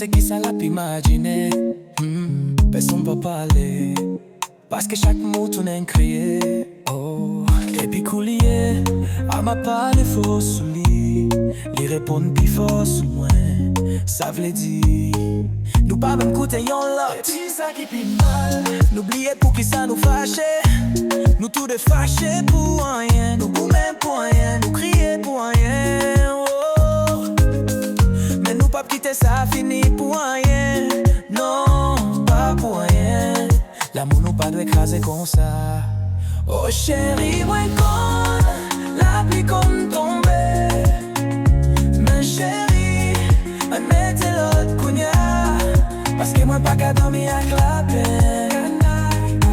c'est qui ça l'a pu imaginer. Personne ne peut parler parce que chaque mot tourne un crier. Oh, et puis coulier, à ma part les faux sous lit, les répondre plus fort sous moi, ça veut dire nous pas même côté yon lot. Et puis ça qui pis mal, n'oubliez pour qui ça nous fâche. Nous tous de fâchés pour rien, nous même pour rien, nous crier pour rien. Oh, mais nous pas quitter ça fini pour rien. Non, pas pour rien. L'amour nous pas doit écraser comme ça. Oh chérie, moi con, la pluie comme tombée. Mais chérie, on mette l'autre cognac. Parce que moi pas qu'à dormir avec la peine.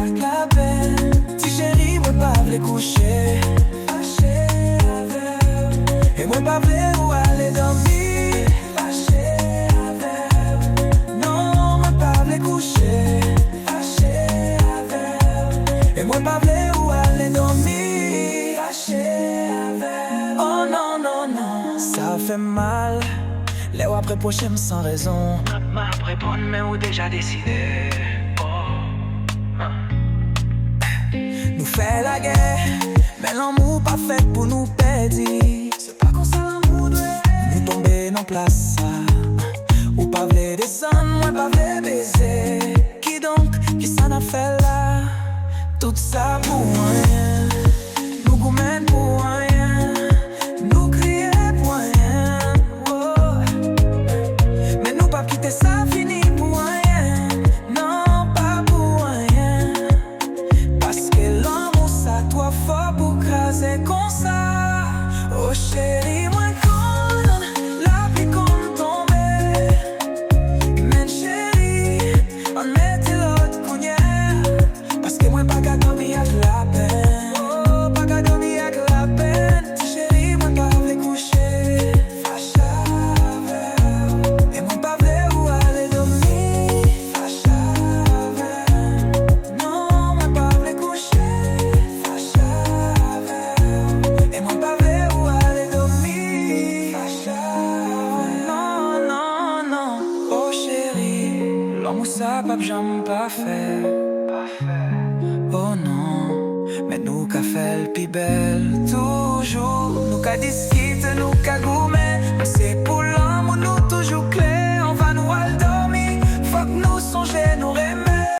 Avec la peine. Si chérie, moi pas v'lait coucher. Fâché avec. Et moi pas v'lait où aller dormir. Fâché avec. Non, moi pas v'lait coucher. Fâché avec. Et moi pas v'lait où aller dormir. Fâché avec. Oh non, non, non. Ça fait mal. Les ou après prochaine sans raison. Ma après bonne mais ou déjà décidé. Oh. Nous fait la guerre, mais l'amour pas fait pour nous perdre. C'est pas comme ça l'amour doit. Nous tomber dans place ou pas v'lait descendre, moi pas v'lait baiser. Qui donc, qui ça n'a fait là? Tout ça pour rien. Nous gourmets pour rien. Nous crier pour rien. Mais nous pas quitter ça fini pour rien. Non, pas pour rien. Parce que l'amour ça toi fort pour craser comme ça. Oh chérie, moi con, la pluie comme tombée. Mais chérie, on mette l'autre cognac. Parce que moi pas qu'à dormir avec la peine. Oh, pas qu'à dormir avec la peine. Chérie, moi pas v'lait coucher. Fâché avec. Et moi pas v'lait où aller dormir. Fâché avec. Non, moi pas v'lait coucher. Fâché avec. Et moi pas v'lait où aller dormir. Fâché avec. Non, non, non. Oh chérie, l'amour ça pas j'aime pas faire. Oh non, mais nous qu'a fait le plus belle. Toujours, nous qu'a discuté, nous qu'a gourmet. Mais c'est pour l'amour, nous toujours clair.